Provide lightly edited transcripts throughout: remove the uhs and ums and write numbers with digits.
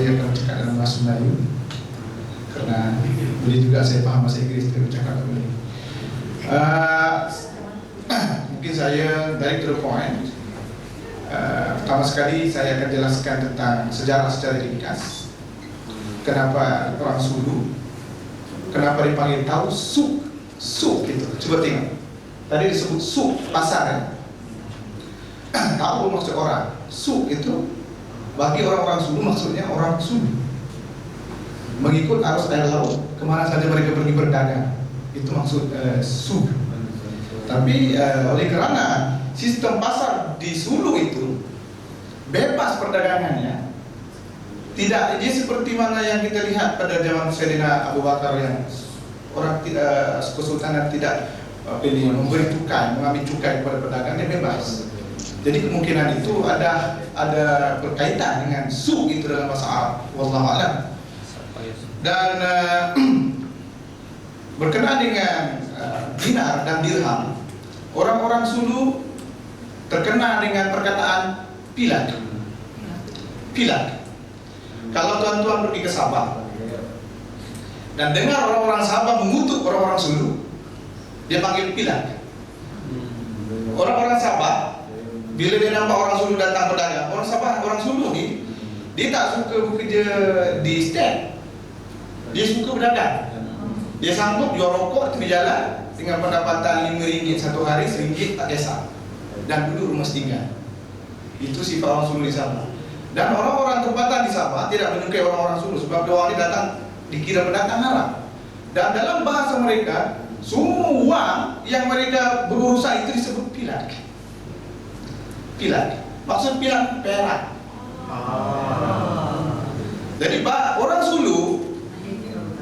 saya akan cakap dalam bahasa Melayu karena boleh juga saya faham bahasa Inggris tapi cakap tak boleh. Mungkin saya direct to the point. Pertama sekali saya akan jelaskan tentang sejarah secara ringkas. Kenapa orang Sulu, kenapa dipanggil tahu suk, suk gitu. Coba tengok. Tadi disebut suk pasar ya. Tahu maksud orang. Suk itu bagi orang-orang Sulu maksudnya orang Sulu. Mengikut arus air laut kemana saja mereka pergi berdagang. Itu maksud suk. Tapi oleh kerana sistem pasar di Sulu itu bebas perdagangannya, tidak dia seperti mana yang kita lihat pada zaman Sayyidina Abu Bakar yang orang kesultanan tidak memberi cukai, mengambil cukai kepada pedagang, dia bebas. Jadi kemungkinan itu ada berkaitan dengan su itu dalam bahasa Arab, wallahu a'lam. Dan berkenaan dengan dinar dan dirham, orang-orang Sulu terkenal dengan perkataan pilat. Pilat. Kalau tuan-tuan pergi ke Sabah dan dengar orang-orang Sabah mengutuk orang-orang Sulu, dia panggil pilat. Orang-orang Sabah bila dia nampak orang Sulu datang berdagang, orang Sabah, orang Sulu ni dia tak suka bekerja di stand. Dia suka berdagang. Dia sanggup jual rokok di jalan dengan pendapatan RM5 satu hari, RM1 tak kisah. Dan duduk rumah setinggal. Itu sifat orang Sulu di Sabah. Dan orang-orang tempatan di Sabah tidak menyukai orang-orang Sulu sebab dia orang ini datang dikira pendatang haram. Dan dalam bahasa mereka, semua uang yang mereka berurusan itu disebut pilat. Pilat. Maksud pilat perak. Jadi orang Sulu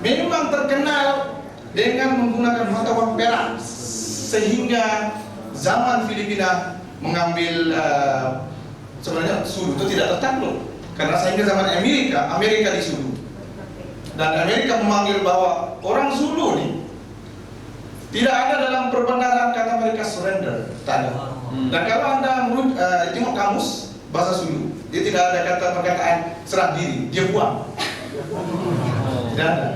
memang terkenal dengan menggunakan mata uang perak, sehingga zaman Filipina mengambil sebenarnya Sulu itu tidak tertakluk karena sehingga zaman Amerika di Sulu, dan Amerika memanggil bahwa orang Sulu ini tidak ada dalam perbendaharaan kata mereka surrender, tak ada. Dan kalau anda tengok kamus bahasa Sulu, dia tidak ada kata perkataan serah diri, dia buang. Tidak ada.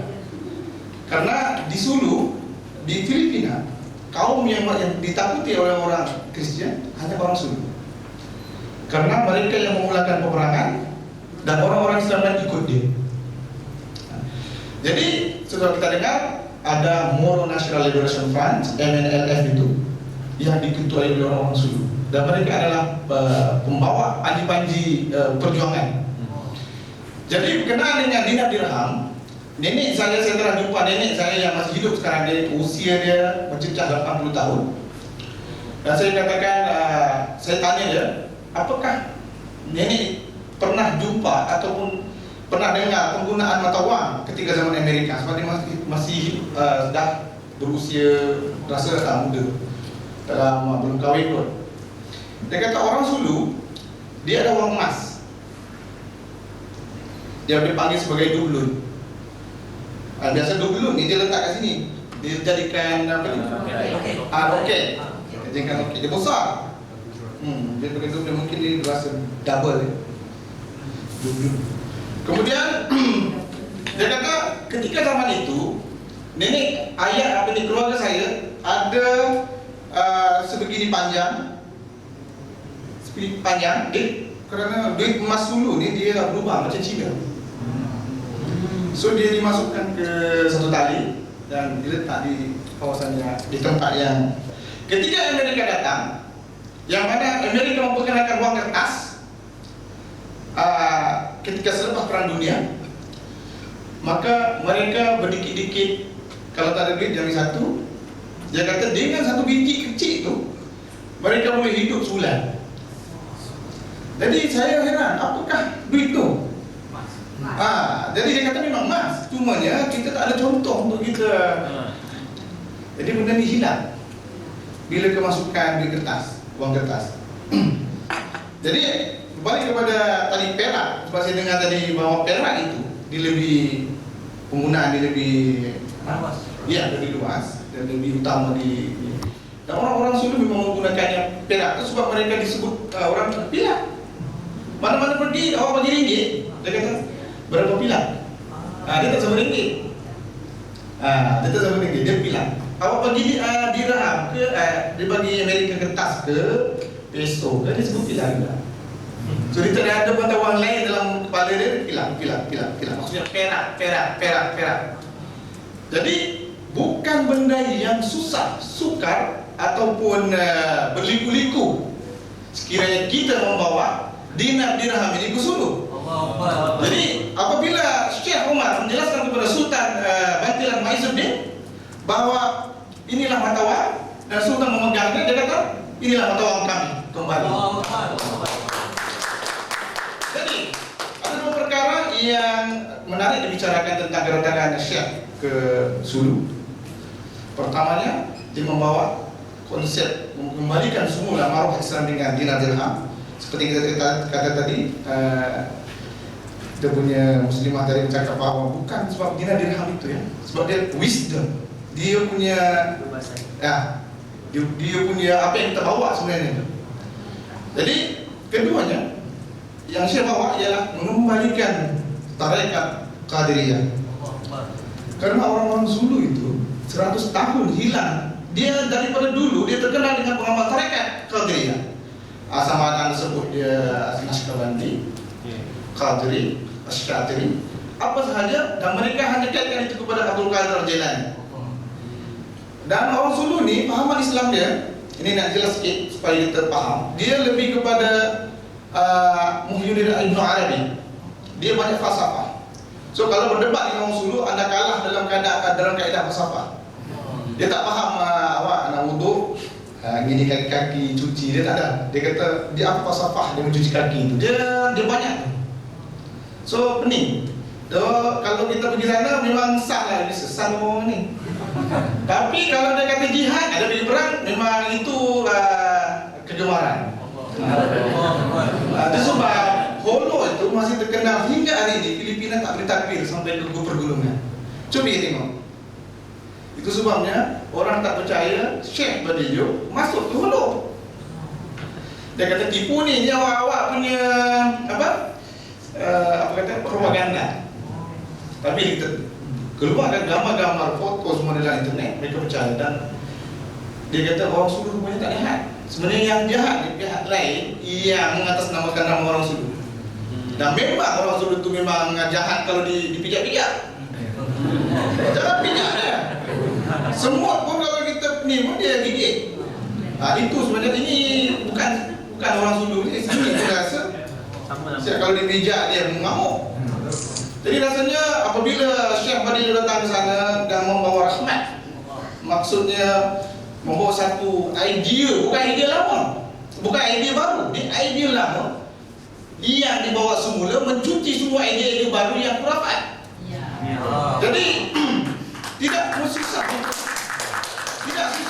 Karena di Sulu, di Filipina, kaum yang ditakuti oleh orang Kristen hanya orang Sulu. Karena mereka yang memulakan peperangan dan orang-orang Islam yang ikut dia. Jadi sudah kita dengar ada Moro National Liberation Front (MNLF) itu yang diketuai oleh orang-orang Sulu, dan mereka adalah pembawa panji-panji perjuangan. Jadi berkenaan dengan dinar dirham, nenek saya telah jumpa nenek saya yang masih hidup sekarang, dia usia dia mencecah 80 tahun. Dan saya katakan, saya tanya dia, apakah nenek pernah jumpa ataupun pernah dengar penggunaan mata uang ketika zaman Amerika? Sebab dia masih dah berusia rasa muda, belum kahwin pun. Dia kata orang Sulu dia ada uang emas, dia dipanggil sebagai dublun. Biasa dublun ni dia letak kat sini, dia jadikan apa ni? Roket. Jadikan roket, dia besar. Dia pakai dublun, mungkin dia rasa double dublun. Kemudian dia kata ketika zaman itu nenek ayah keluarga saya ada sebegini panjang, kerana duit emas Sulu ni dia berubah macam Cina. So dia dimasukkan ke satu tali dan diletak di kawasannya, di tempat yang ketika Amerika datang, yang mana Amerika memperkenalkan wang kertas ketika selepas Perang Dunia, maka mereka berdikit-dikit kalau tak ada duit jadi satu. Dia kata dengan satu biji kecil tu mereka boleh hidup sebulan. Jadi saya heran, apakah duit tu? Jadi dia kata memang emas, cumanya kita tak ada contoh untuk kita. Jadi benda ni hilang bila kemasukan duit kertas, wang kertas. Jadi balik kepada tadi perak, sebab saya dengar tadi bahawa perak itu dia lebih penggunaan dia lebih luas. Ya, lebih luas dan lebih utama di. Dan orang-orang Sulu memang menggunakannya perak itu sebab mereka disebut orang pilat. Mana-mana pergi orang bagi ringgit, dia kata berapa pilang? Dia tak sama ringgit. Dia tak sama ringgit, dia pilang. Awak bagi dirham ke, dia bagi Amerika kertas ke, peso ke, dia sebut pilang juga. So dia tak ada mata wang lain dalam kepala dia, pilang. Maksudnya perak. Jadi bukan benda yang susah, sukar ataupun berliku-liku sekiranya kita membawa dinar dirham ini ke Sulu. Jadi apabila Syekh Umar menjelaskan kepada Sultan Bantilan Maizuddin bahwa inilah mata wang dan Sultan memegangnya, dia kata inilah mata wang kami kembali. Jadi ada dua perkara yang menarik dibicarakan tentang kedatangan Syekh ke Sulu. Pertamanya, dia membawa konsep mengembalikan semula maruah Islam dengan dinar dirham. Seperti kita kata tadi, kita punya muslimah tadi bercakap bahwa bukan sebab dinar dirham itu ya, sebab dia wisdom, dia punya dia punya apa yang kita bawa sebenarnya. Jadi keduanya yang saya bawa ialah mengembalikan tarekat Qadiriyah. Karena orang-orang Zulu itu 100 tahun hilang. Dia daripada dulu dia terkenal dengan pengamal tarekat Qadiriyah. Sama Anda sebut dia Naqsyabandi, Qadiri, Asy'ari, apa sahaja, dan mereka hanya kaitkan itu kepada Abdul Qadir Jailani. Dan orang Zulu ni pahaman Islam dia, ini nak jelas sikit supaya kita faham. Dia lebih kepada Muhyiddin Ibn Arabi. Dia banyak falsafah. So kalau berdebat dengan orang Sulu, anda kalah dalam kaedah falsafah. Dia tak faham awak nak wuduk, gini kaki-kaki cuci, dia tak ada. Dia kata dia apa falsafah dia mencuci kaki itu. Dia banyak. So pening. Kalau kita pergi sana memang sah lah, dia sesat orang ni. Tapi kalau dia kata jihad, ada pergi perang, memang itu kegemaran. Itu sebab Holo itu masih terkenal hingga hari ini. Filipina tak boleh takbir sampai ke pergulungan. Cuba tengok. Itu sebabnya orang tak percaya Syekh Badillo masuk ke Holo. Dia kata tipu ni, awak punya apa kata propaganda. Tapi kita keluar ada gambar-gambar, foto semua dalam internet, mereka percaya. Dan dia kata orang Sulu rupanya tak jahat. Sebenarnya yang jahat ni pihak lain yang mengatasnamakan nama orang Sulu. Dan memang orang Sulu itu memang jahat kalau dipijak-pijak. Jangan pijak dia. Semut pun kalau kita ni pun dia gigit. Itu sebenarnya ini bukan orang Sulu ni. Saya rasa kalau dipijak dia mengamuk. Jadi rasanya apabila Syekh Badillo datang ke sana dan membawa rahmat, maksudnya membawa satu idea, bukan idea lama, bukan idea baru, ini idea lama yang dibawa semula mencuci semua idea-idea baru yang khurafat. Jadi tidak susah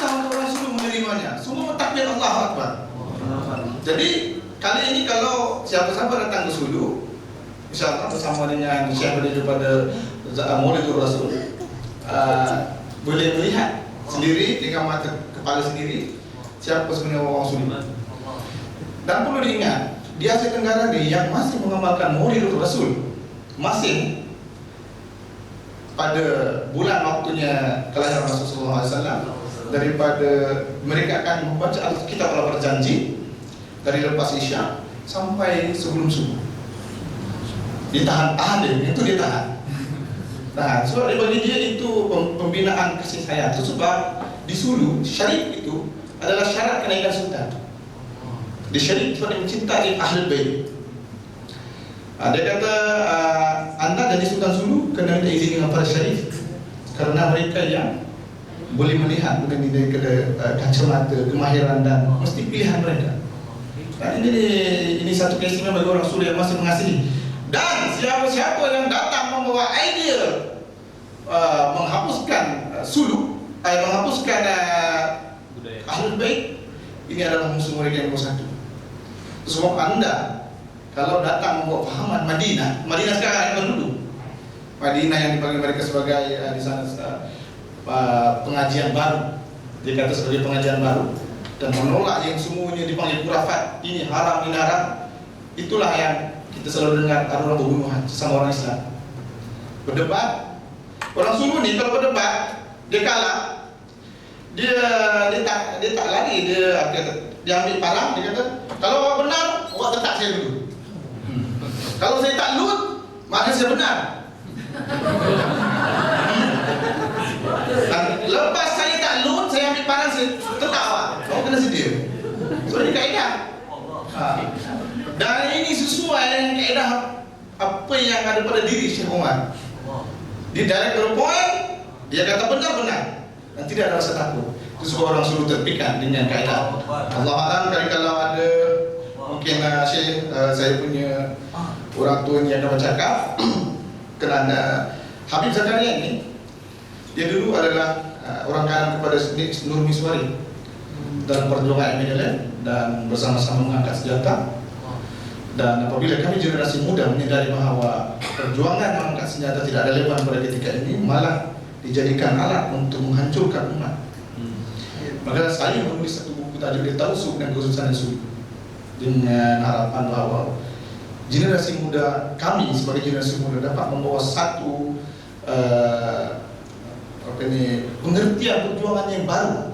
untuk orang Sulu menerimanya. Semua takbir Allahu Akbar. Jadi kali ini kalau siapa-siapa datang ke Sulu, InsyaAllah bersama dengan Syekh Badillo pada Maulidur Rasul, boleh melihat sendiri dengan mata kepala sendiri siapa sebenarnya orang Sulu. Dan perlu diingat, di Asia Tenggara ni yang masih mengamalkan Maulidur Rasul masih pada bulan waktunya kelahiran Rasulullah SAW, daripada mereka akan membaca Alkitab Allah berjanji dari lepas Isya sampai sebelum subuh. Dia tahan dia, itu dia tahan. Sebab bagi dia itu pembinaan kasih sayang. Itu sebab di Sulu syarif itu adalah syarat kenaikan sultan. Di syarif sebab dia mencintai Ahlul Bait. Dia kata anda jadi sultan Sulu kena minta izin dengan para syarif, karena mereka yang boleh melihat bukan dari kacamata kemahiran dan mesti pilihan mereka. Dan ini satu keistimewaan bagi orang Sulu yang masih mengasihi. Dan siapa-siapa yang datang membawa idea menghapuskan Sulu, menghapuskan Ahlul Bait, ini adalah musuh mereka yang nomor satu. Sebab anda kalau datang membawa fahaman Madinah sekarang yang dulu, Madinah yang dipanggil mereka sebagai di sana pengajian baru, dia kata sebagai pengajian baru, dan menolak yang semuanya dipanggil khurafat, ini haram, ini haram. Itulah yang kita selalu dengar ada orang berbunuhan sesama orang Islam. berdebat. Orang Sulu ni kalau berdebat, dia kalah, dia tak lari, dia ambil parang, dia kata, kalau awak benar, awak tetap saya dulu. Kalau saya tak lut, maka saya benar. Lepas saya tak lut, saya ambil parang, saya tetap awak. Kamu kena sedia. So ini kaedah. Dan ini sesuai dengan kaedah apa yang ada pada diri Syekh Umar. Dia direct to the point, dia kata benar-benar dan tidak ada rasa takut. Itu sebab orang Sulu terpikat dengan kaedah. Allah Alam, kalau ada mungkin Syekh, saya punya orang tua yang akan bercakap kerana Habib Zakaria ini, dia dulu adalah orang kanan kepada Nur Miswari dalam perjuangan MNLA dan bersama-sama mengangkat senjata. Dan apabila kami generasi muda menyadari bahawa perjuangan mengangkat senjata tidak relevan pada ketika ini, malah dijadikan alat untuk menghancurkan umat, maka saya menulis satu buku tajuk Tawassul dan Kekhususan Sulu, dengan harapan bahawa generasi muda, kami sebagai generasi muda dapat membawa satu pengertian perjuangan yang baru.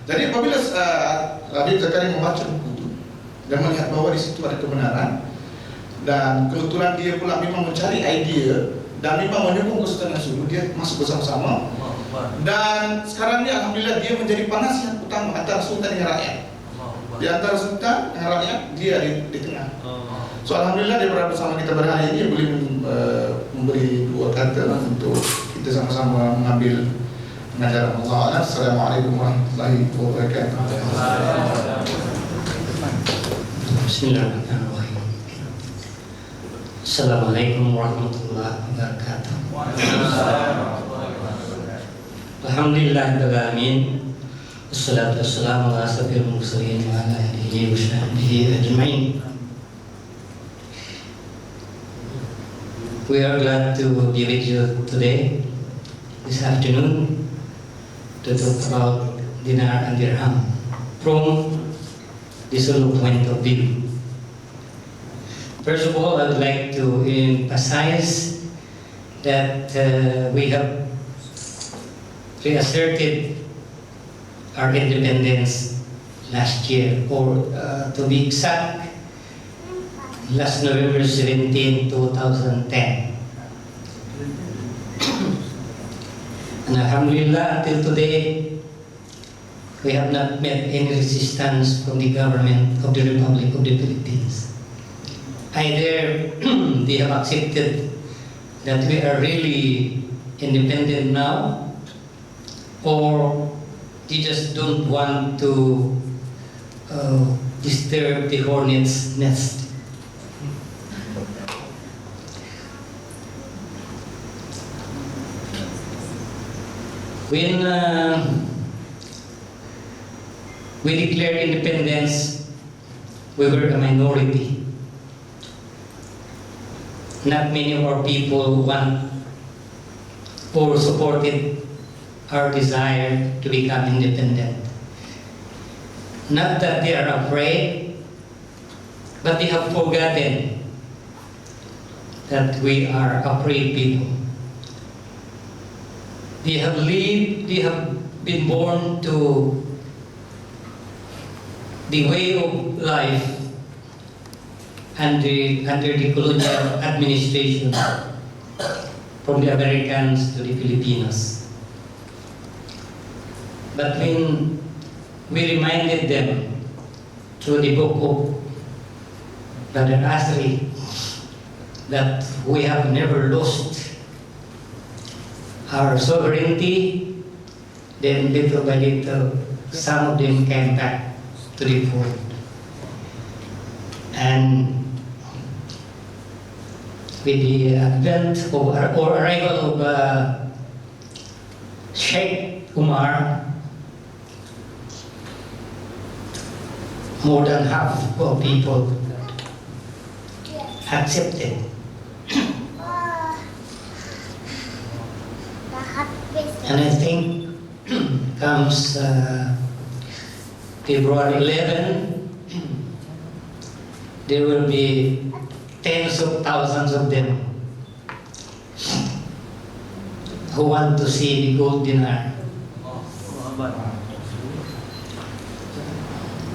Jadi apabila Habib Zakaria membaca buku itu dan melihat bahawa di situ ada kebenaran, dan kebetulan dia pula memang mencari idea dan memang menyokong Kesultanan Sulu, dia masuk bersama-sama. Dan sekarang ni alhamdulillah dia menjadi penasihat utama antara Sultan dengan rakyat. Di antara Sultan dengan rakyat, dia di tengah. So alhamdulillah dia berada bersama kita pada hari ini, boleh memberi dua kata untuk kita sama-sama mengambil pengajaran Allah. Assalamualaikum warahmatullahi wabarakatuh. Bismillahirrahmanirrahim. Assalamualaikum warahmatullahi wabarakatuh. Alhamdulillahirabbil alamin. Wassalatu wassalamu ala asyrofil mursalin wa ala alihi wa sahbihi ajma'in. We are glad to be with you today, this afternoon, to talk about dinar and dirham from the Sulu point of view. First of all, I would like to emphasize that we have reasserted our independence last year, or to be exact, last November 17, 2010. And alhamdulillah, until today, we have not met any resistance from the government of the Republic of the Philippines. Either they have accepted that we are really independent now, or they just don't want to disturb the hornet's nest. When we declared independence, we were a minority. Not many of our people want or supported our desire to become independent. Not that they are afraid, but they have forgotten that we are a free people. They have been born to the way of life under the colonial administration, from the Americans to the Filipinos. But when we reminded them through the book of Brother Asri that we have never lost our sovereignty, then little by little some of them came back to the fold. And with the advent of or arrival of Sheikh Umar, more than half of people accepted. And I think comes February 11, there will be tens of thousands of them who want to see the gold dinar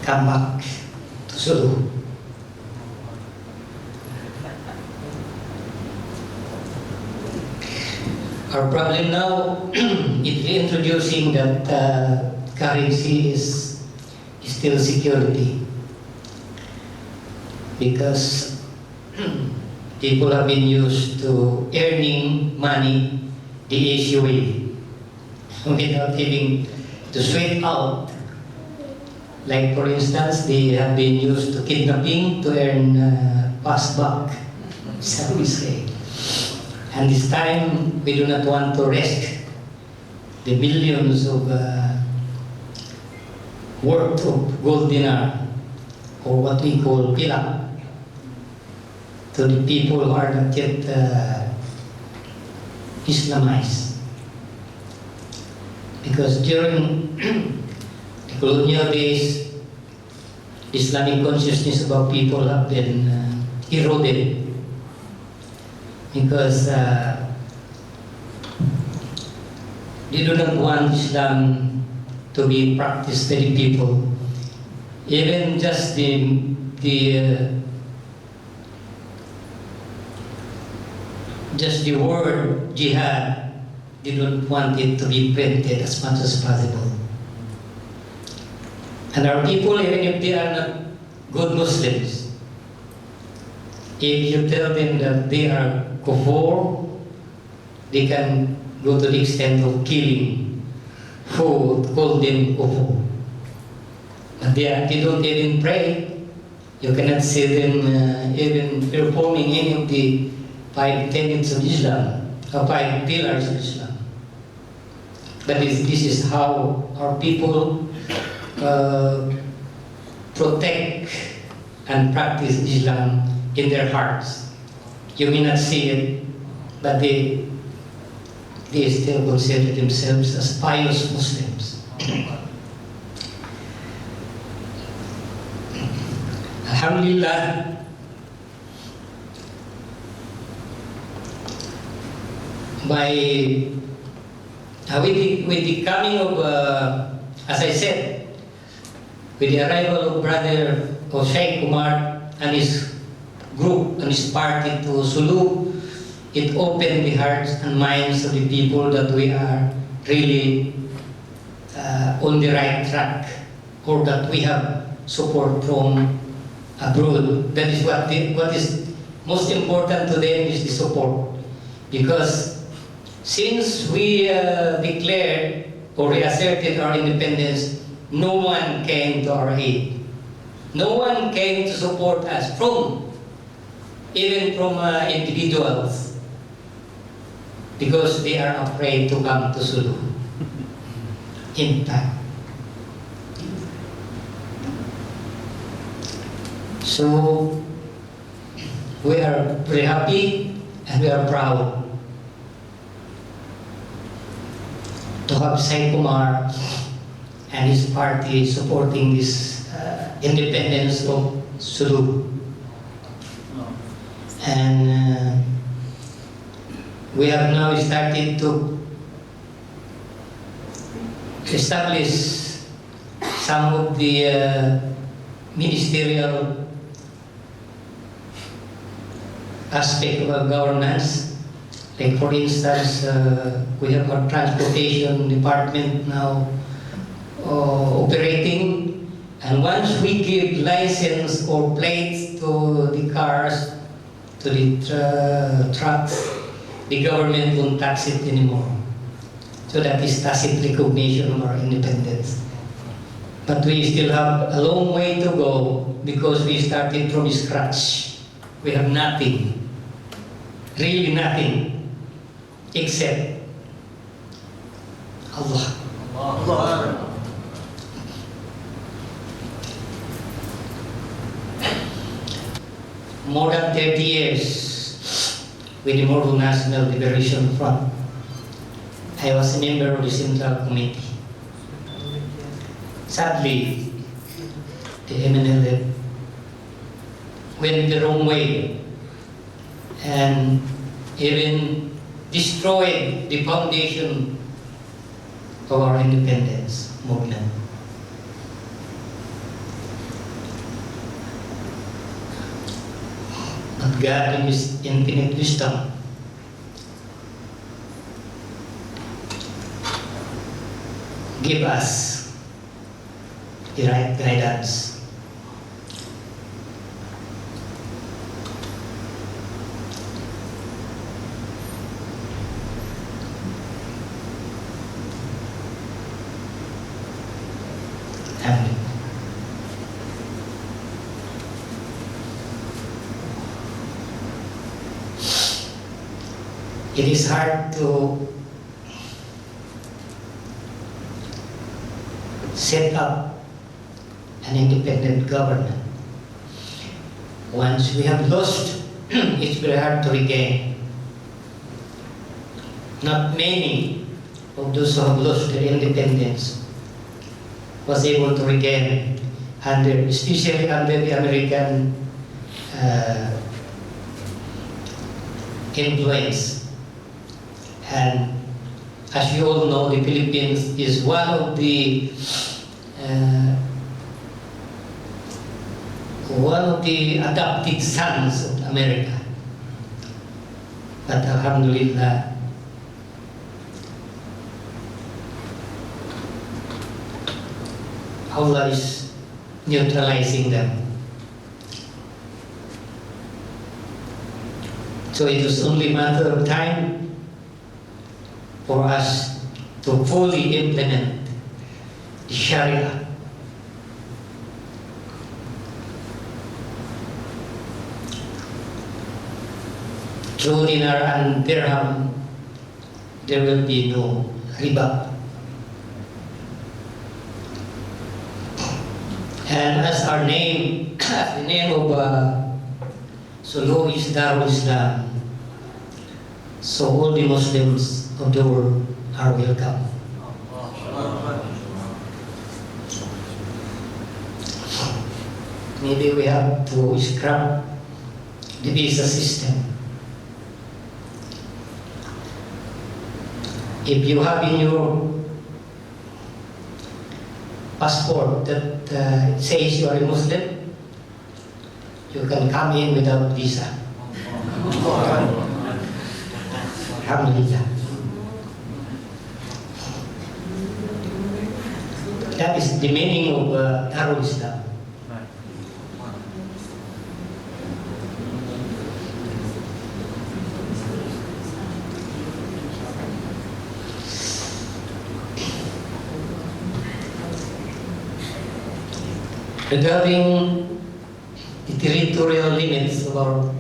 come back to Sulu. Our problem now is reintroducing that currency is still security, because people have been used to earning money the easy way without having to sweat out. Like for instance, they have been used to kidnapping to earn pass back, shall we say. And this time, we do not want to risk the millions of worth of gold dinar, or what we call pilak, to the people who are not yet Islamized. Because during the colonial days, Islamic consciousness about people have been eroded, because they do not want Islam to be practiced by the people. Even just the word jihad, they don't want it to be printed as much as possible. And our people, even if they are not good Muslims, if you tell them that they are kufur, they can go to the extent of killing who call them kufur. But they don't even pray. You cannot see them even performing any of the 5 tenets of Islam, or 5 pillars of Islam. But this is how our people protect and practice Islam in their hearts. You may not see it, but they still consider themselves as pious Muslims. Alhamdulillah, with the coming of, as I said, with the arrival of Brother Sheikh Kumar and his group and his party to Sulu, it opened the hearts and minds of the people that we are really on the right track, or that we have support from abroad. That is what is most important to them, is the support. Because since we declared or reasserted our independence, no one came to our aid. No one came to support us, even from individuals, because they are afraid to come to Sulu. In fact. So we are very happy and we are proud to have Sheikh Kumar and his party supporting this independence of Sulu. And we have now started to establish some of the ministerial aspect of our governance. Like for instance, we have our transportation department now operating, and once we give license or plates to the cars, to the trucks, the government won't tax it anymore. So that is tacit recognition of our independence. But we still have a long way to go, because we started from scratch. We have nothing, really nothing, except Allah. Allah. More than 30 years with the Moro National Liberation Front. I was a member of the Central Committee. Sadly, the MNLF went the wrong way, and even destroyed the foundation of our independence movement. But God, in His infinite wisdom, give us the right guidance. Amen. It is hard to set up an independent government. Once we have lost, it's very hard to regain. Not many of those who have lost their independence was able to regain, especially under the American influence. And as you all know, the Philippines is one of the adopted sons of America. But Alhamdulillah, Allah is neutralizing them. So it was only a matter of time for us to fully implement the Sharia. Through dinar and dirham, there will be no riba. And as our name, the name of Sulu is Darul Islam, so all the Muslims of the world are welcome. Maybe we have to scrap the visa system. If you have in your passport that says you are a Muslim, you can come in without visa. Alhamdulillah. That is the meaning of Darul Islam. Regarding the territorial limits of our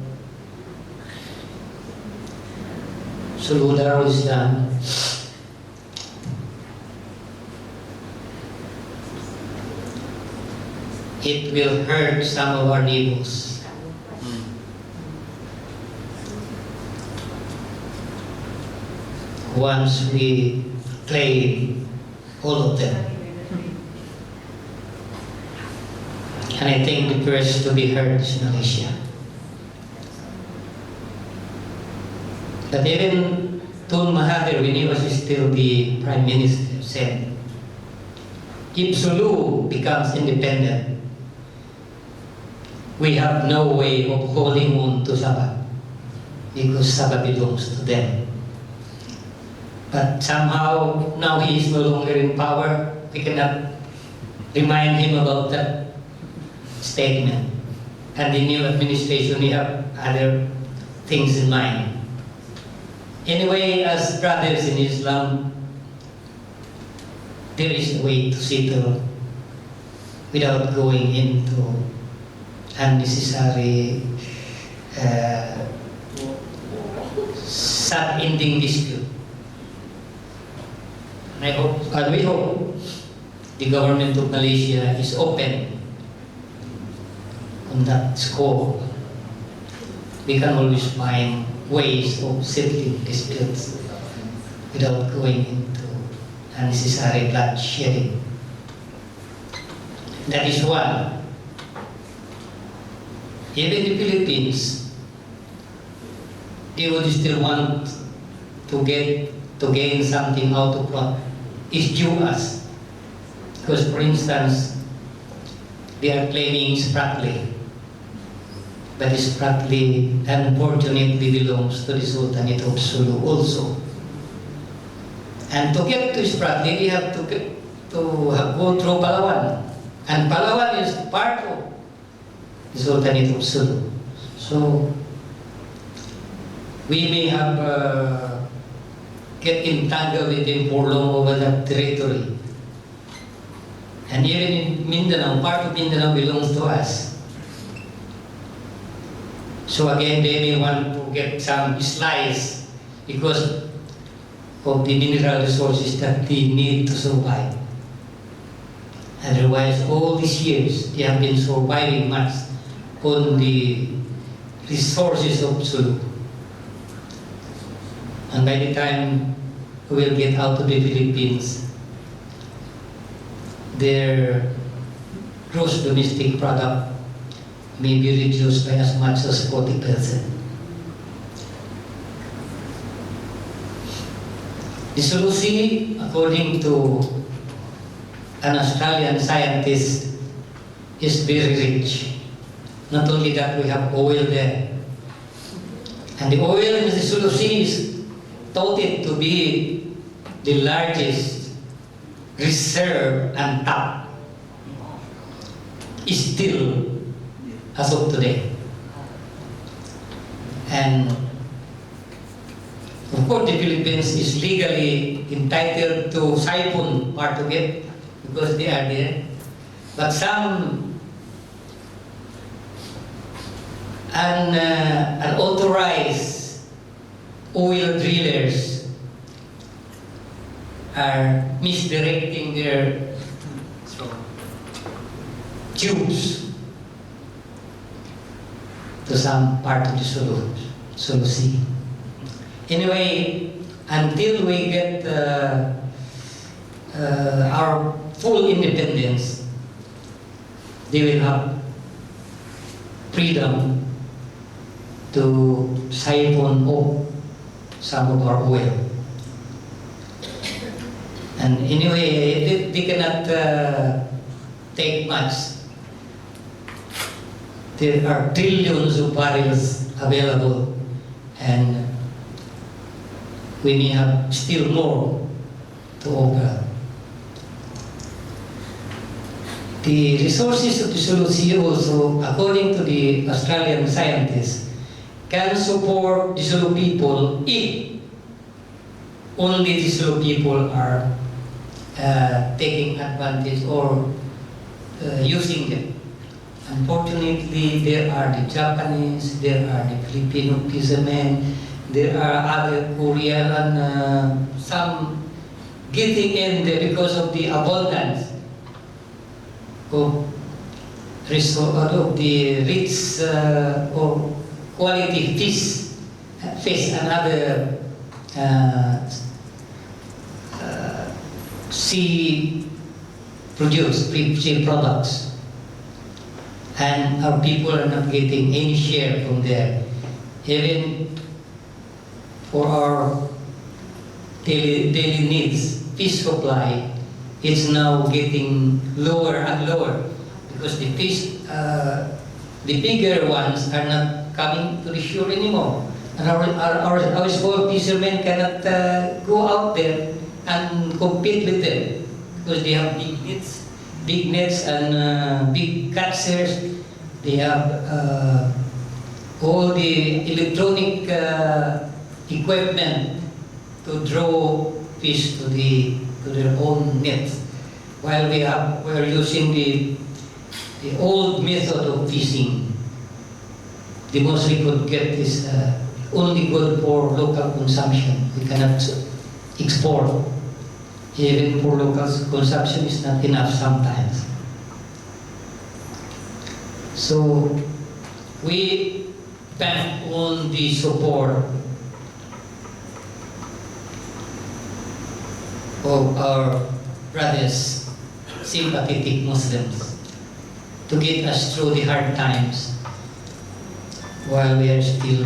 Sulu Darul Islam, it will hurt some of our neighbors. Once we claim all of them. And I think the first to be hurt is Malaysia. But even Tun Mahathir, when he was still the Prime Minister, said, if Sulu becomes independent, we have no way of holding on to Sabah, because Sabah belongs to them. But somehow, now he is no longer in power, we cannot remind him about that statement. And the new administration, we have other things in mind. Anyway, as brothers in Islam, there is a way to settle without going into unnecessary sad-ending dispute. And I hope, and we hope, the government of Malaysia is open on that score. We can always find ways of settling disputes without going into unnecessary bloodshedding. That is one. Even the Philippines, they would still want to gain something out of what is due us. Because, for instance, they are claiming Spratly, but Spratly unfortunately belongs to the Sultanate of Sulu also. And to get to Spratly, we have to go through Palawan, and Palawan is part of the Sultanate of Sulu. So we may have get entangled with him for long over that territory. And even in Mindanao, part of Mindanao belongs to us. So again, they may want to get some slice because of the mineral resources that they need to survive. Otherwise, all these years, they have been surviving much on the resources of Sulu. And by the time we will get out of the Philippines, their gross domestic product may be reduced by as much as 40%. The Sulu Sea, according to an Australian scientist, is very rich. Not only that, we have oil there. And the oil in the Sulu Sea is touted to be the largest reserve and tap is still as of today. And of course the Philippines is legally entitled to siphon part of it because they are there. But some unauthorized oil drillers are misdirecting their tubes to some part of the Sulu Sea. Anyway, until we get our full independence, they will have freedom to siphon off some of our oil. And anyway, they cannot take much. There are trillions of barrels available, and we may have still more to offer. The resources of the Sulu Sea also, according to the Australian scientists, can support the Sulu people if only the Sulu people are taking advantage or using them. Unfortunately, there are the Japanese, there are the Filipino fishermen, there are other Korean and some getting in there because of the abundance of the rich or quality fish and other sea products. And our people are not getting any share from there. Even for our daily needs, fish supply is now getting lower and lower because the fish, the bigger ones are not coming to the shore anymore. And our small fishermen cannot go out there and compete with them because they have big nets and big catchers. They have all the electronic equipment to draw fish to their own nets, while we are using the old method of fishing. The most we could get is only good for local consumption. We cannot export. Even for local consumption is not enough sometimes. So we bank on the support of our brothers, sympathetic Muslims, to get us through the hard times while we are still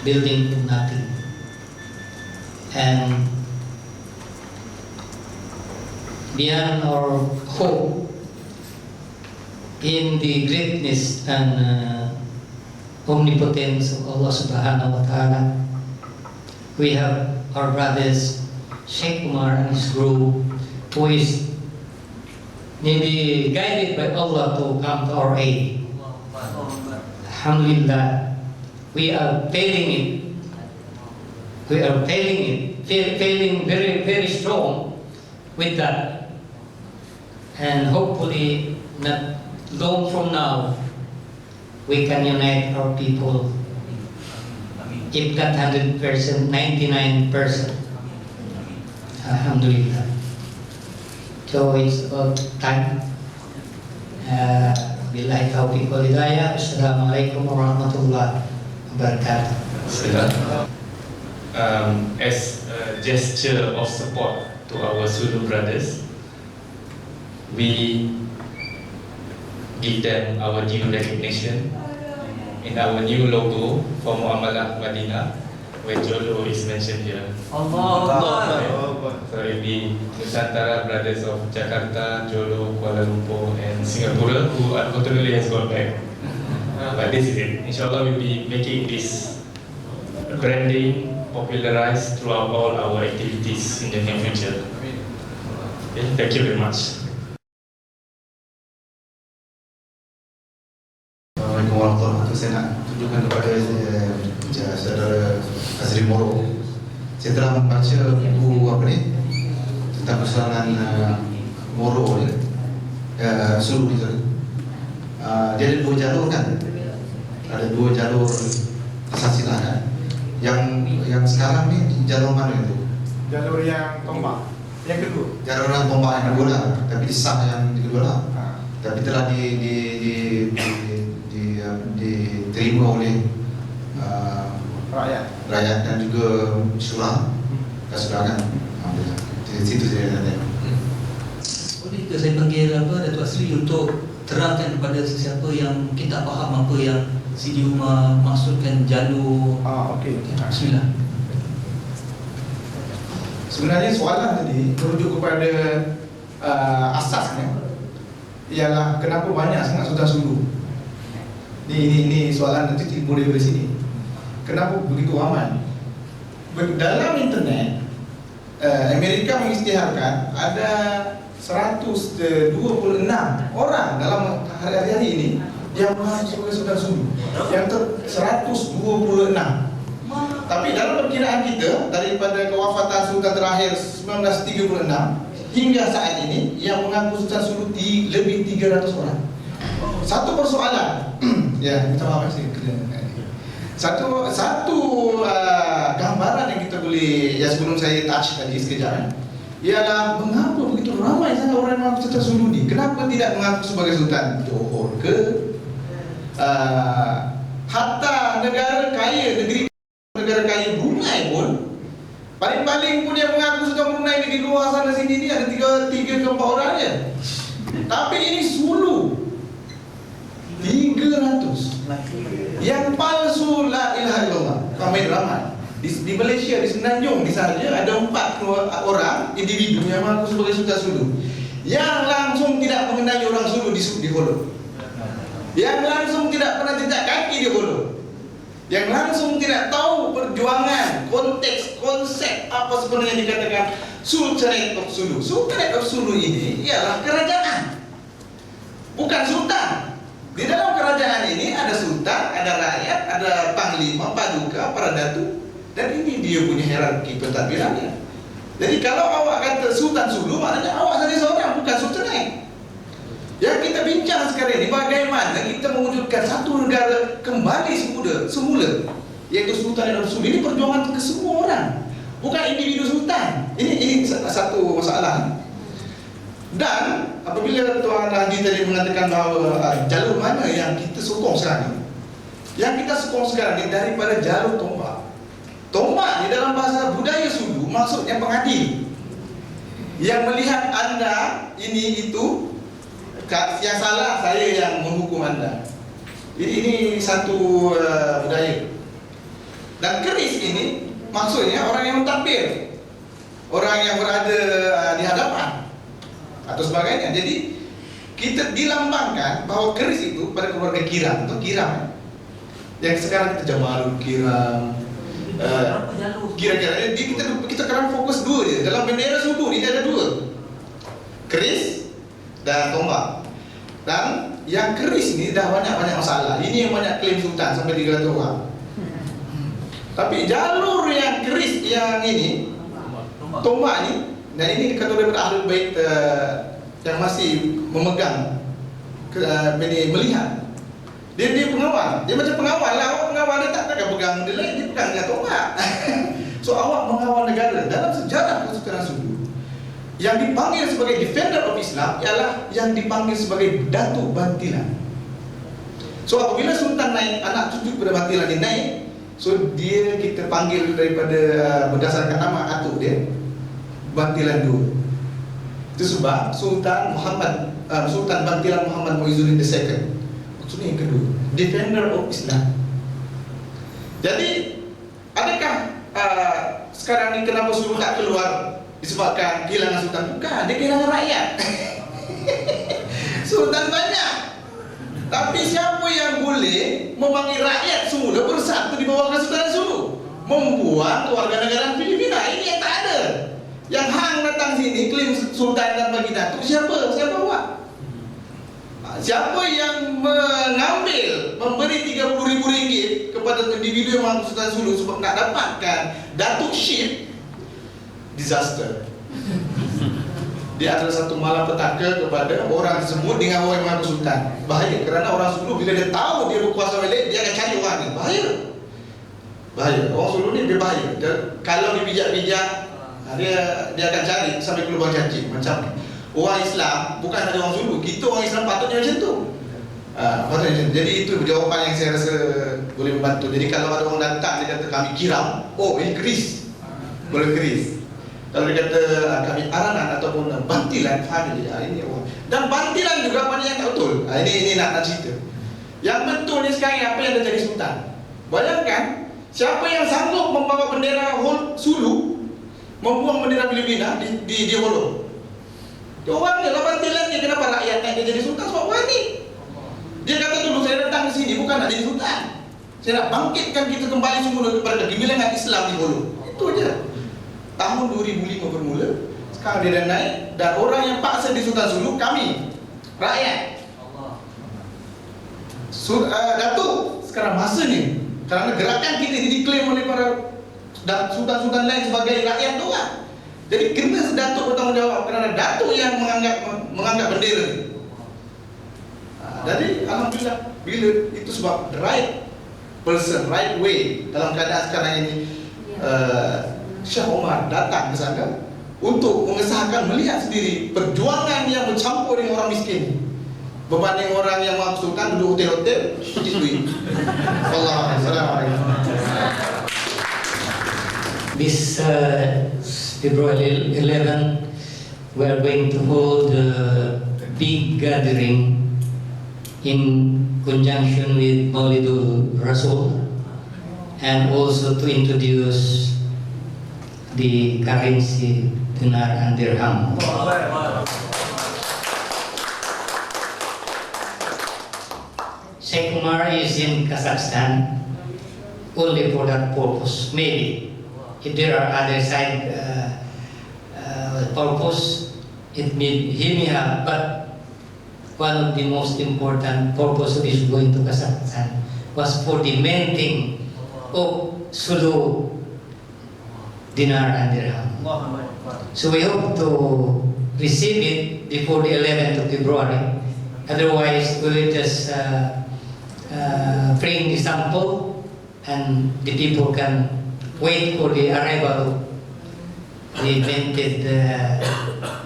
building from nothing. And beyond our hope in the greatness and omnipotence of Allah Subhanahu wa Ta'ala, we have our brothers Sheikh Umar and his group, who is maybe guided by Allah to come to our aid. Alhamdulillah, we are failing it. We are failing very, very strong with that. And hopefully, not long from now, we can unite our people. If not 100%, 99%. Alhamdulillah. So it's about time. Billahi taufiq wal hidayah. Assalamualaikum warahmatullahi wabarakatuh. As a gesture of support to our Zulu brothers, we give them our due recognition in our new logo for Muamalah Madinah, where Jolo is mentioned here. So it be Nusantara brothers of Jakarta, Jolo, Kuala Lumpur, and Singapore, who unfortunately has gone back. But this is it. Inshallah, we'll be making this branding popularized throughout all our activities in the near future. Okay, thank you very much. Assalamualaikum warahmatullahi wabarakatuh. Saya nak tunjukkan kepada saudara Azri Moro. Saya telah membaca buku tentang persoalan Moro ni, Zulu ni. Dia ada dua jalur kan? Ada dua jalur asasilah kan? Yang sekarang ni jalur mana itu? Jalur yang tombak. Yang kedua. Jalur yang tombak yang kedua lah. Tapi disah yang kedua lah. Tapi telah diterima oleh rakyat dan juga syura kan. Alhamdulillah. Di situ saya ada. Boleh ke saya panggil Datuk Asri untuk terangkan kepada sesiapa yang kita faham apa yang Sidi Umar maksudkan jalur. Okey. Bismillah. Sebenarnya soalan tadi merujuk kepada asasnya ialah kenapa banyak sangat Sultan Zulu. Ini soalan nanti timbul dari sini. Kenapa begitu ramai? Dalam internet, Amerika mengisytiharkan ada 126 orang dalam hari-hari ini yang mengaku sebagai Sultan Zulu. Yang 126. Tapi dalam perkiraan kita, daripada kewafatan Sultan terakhir 1936 hingga saat ini, yang mengaku Sultan Zulu lebih 300 orang. Satu persoalan, ya, minta maaf sih. Satu gambaran yang kita boleh, ya sebelum saya touch tadi sekejap, ialah mengapa begitu ramai sangat orang yang mengaku Sultan Zulu ni? Kenapa tidak mengaku sebagai Sultan Johor ke? Hatta negara kaya Brunei pun, paling-paling pun yang mengaku Sultan Brunei di luar sana sini ni ada 3 ke 4 orang je. Tapi ini Zulu 300. Yang palsu la ilaha illallah ramai. Di Malaysia, di Semenanjung misalnya, ada 4 orang individu yang mengaku sebagai Sultan Zulu, yang langsung tidak mengenali orang Zulu di Hulu, yang langsung tidak pernah jejak kaki di Hulu, yang langsung tidak tahu perjuangan, konteks, konsep apa sebenarnya dikatakan Sultanate of Zulu. Sultanate of Zulu ini ialah kerajaan, bukan sultan. Di dalam kerajaan ini ada sultan, ada rakyat, ada panglima, paduka, para datu, dan ini dia punya hierarki pentadbirannya. Jadi kalau awak kata Sultan Zulu, maknanya awak saja seorang, bukan sultanate. Yang kita bincang sekarang ini, bagaimana kita mewujudkan satu negara kembali semula, yaitu Sultanate of Zulu. Ini perjuangan ke semua orang, bukan individu sultan. Ini satu masalah. Dan apabila Tuan Haji tadi mengatakan bahawa jalur mana yang kita sokong sekarang ini, yang kita sokong sekarang ini daripada jalur tombak. Tombak di dalam bahasa budaya Zulu maksudnya pengadil, yang melihat anda ini itu yang salah, saya yang menghukum anda. Ini satu budaya. Dan keris ini maksudnya orang yang mentadbir, orang yang berada di hadapan atau sebagainya. Jadi kita dilambangkan bahwa keris itu pada keluarga Kiram itu Kiram yang sekarang kita Jamalul Kiram, kira-kira jadi kita sekarang fokus dua je. Dalam bendera suku ini ada dua, keris dan tombak. Dan yang keris ini dah banyak masalah. Ini yang banyak klaim sultan sampai 300 orang. Tapi jalur yang keris yang ini tombak ini, dan ini kata daripada Ahlul Bait yang masih memegang melihat. Dia pengawal, dia macam pengawal lah. Awak pengawal dia tak akan pegang dia lain, dia pegang dengan tombak. So awak mengawal negara. Dalam sejarah Kesultanan Sulu, yang dipanggil sebagai defender of Islam ialah yang dipanggil sebagai Datuk Bantilan. So apabila Sultan naik, anak cucu pada Bantilan dia naik, so dia kita panggil daripada berdasarkan nama atuk dia Bantilan II. Itu sebab Sultan Bantilan Muhammad Muizzuddin II, maksudnya yang kedua, defender of Islam. Jadi adakah sekarang ni kenapa Sulu tak keluar disebabkan kehilangan sultan? Bukan, dia kehilangan rakyat. Sultan banyak, tapi siapa yang boleh memanggil rakyat semula bersatu di bawah Kesultanan Sulu, membuang kewarganegaraan Filipina? Ini yang tak ada. Yang hang datang sini klaim sultan dan bagi datuk, siapa awak? Siapa yang mengambil, memberi 30,000 ringgit kepada individu yang mengaku Sultan Sulu sebab nak dapatkan datukship? Disaster. Dia adalah satu malapetaka kepada orang tersebut dengan orang yang mengaku sultan. Bahaya, kerana orang Sulu bila dia tahu dia berkuasa balik, dia akan cari orang ni. Bahaya. Orang Sulu ni dia bahaya. Kalau dipijak-pijak, dia akan cari sampai ke lubang cacing. Macam orang Islam, bukan hanya orang Sulu, kita orang Islam patutnya macam tu. Jadi itu jawapan yang saya rasa boleh membantu. Jadi kalau ada orang datang dia kata kami Kiram, oh ini keris, boleh keris. Kalau dia kata kami Aranan ataupun Bantilan, faham dia ini orang. Dan Bantilan juga banyak yang tak betul. Ini nak cerita. Yang betul ni sekarang apa yang dah jadi sultan. Bayangkan siapa yang sanggup membawa bendera Sulu, membuang bendera Filipina di Holo. Orang ni lah Bantilan ni. Kenapa rakyat naik dia jadi sultan? Sebab orang ni. Dia kata dulu saya datang ke sini bukan nak jadi sultan, saya nak bangkitkan kita kembali semula kepada gemilangan Islam di Holo. Itu aja. Tahun 2005 bermula, sekarang dia dah naik, dan orang yang paksa di Sultan Sulu kami, rakyat. Datuk, sekarang masa ni, kerana gerakan kita ini diklaim oleh para sultan-sultan lain sebagai rakyat tu lah. Jadi kena Datuk bertanggungjawab kerana Datuk yang menganggap bendera ni. Jadi alhamdulillah, bila itu sebab the right person, right way dalam keadaan sekarang ini, Syah Omar datang ke sana untuk mengesahkan, melihat sendiri perjuangan yang bercampur dengan orang miskin berbanding orang yang mahu sultan duduk hotel-hotel cuci duit. Assalamualaikum. This February 11, we are going to hold a big gathering in conjunction with Maulidul Rasul, and also to introduce the currency dinar and dirham. Sheikh Umar is in Kazakhstan only for that purpose. Maybe if there are other side purpose, he may have, but one of the most important purpose of his going to Kazakhstan was for the main thing of Sulu dinar and dirham. So we hope to receive it before the 11th of February. Otherwise, we will just bring the sample, and the people can wait for the arrival of the minted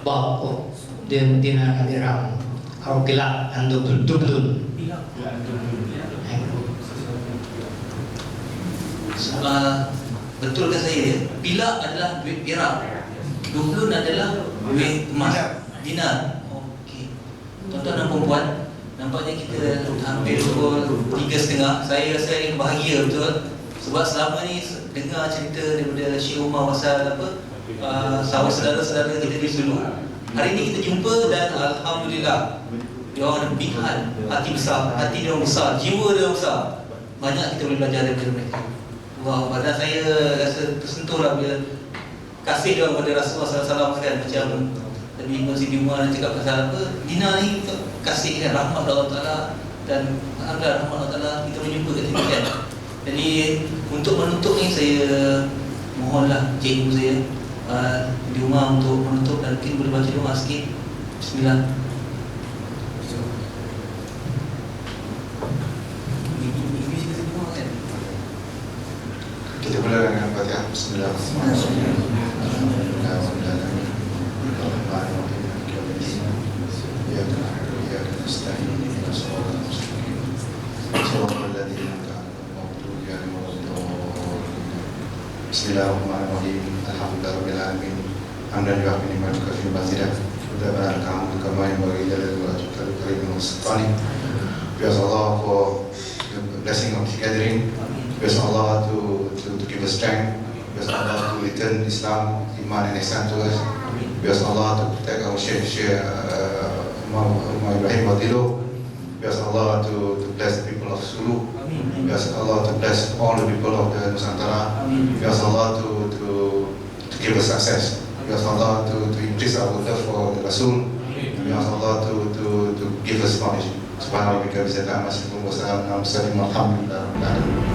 bulk of the dinar and dirham, or pilak and dublun. Betul ke saya? Pilak adalah duit perak, dublun adalah duit emas, dinar. Okey. Tuan-tuan dan puan-puan, nampaknya kita hampir pukul 3.30. Saya rasa ini bahagia betul. Sebab selama ni dengar cerita daripada Syekh Umar pasal apa, saudara-saudara kita di Sulu. Hari ni kita jumpa dan alhamdulillah dia orang ada big heart, hati besar, hati dia orang besar, jiwa dia orang besar. Banyak kita boleh belajar daripada mereka. Wah, pada saya rasa tersentuh lah bila kasih dia orang pada Rasulullah SAW kan, macam tadi Siti Umar cakap pasal apa, Dina ni kasih kan, rahmat Allah Ta'ala, dan alhamdulillah rahmat Allah Ta'ala kita boleh jumpa kat sini kan. Jadi untuk menutup ni saya mohonlah cikgu saya di rumah untuk menutup, dan mungkin boleh baca doa sikit. Bismillah. Kita mulakan dengan Fatihah. Bismillahirrahmanirrahim. Bismillahirrahmanirrahim. Alhamdulillahirabbil alamin. Hamdan yu'affi ni'matuka fi mazidah. Udah kamu kama yang bagi jalal wa ajtal karim wa sultani. We ask Allah for the blessing of this gathering. We ask Allah to give us strength. We ask Allah to return Islam, Iman and Ihsan to us. We ask Allah to protect our Sheikh Umar Ibrahim Wadilo. We ask Allah to bless the people of Sulu. We ask Allah to bless all the people of the Nusantara. We ask Allah to give us success. We ask Allah to increase our love for the Rasul. We ask Allah to give us knowledge. Subhanallah, wa bihamdihi, wa salamun ala al-mursalin, walhamdulillah.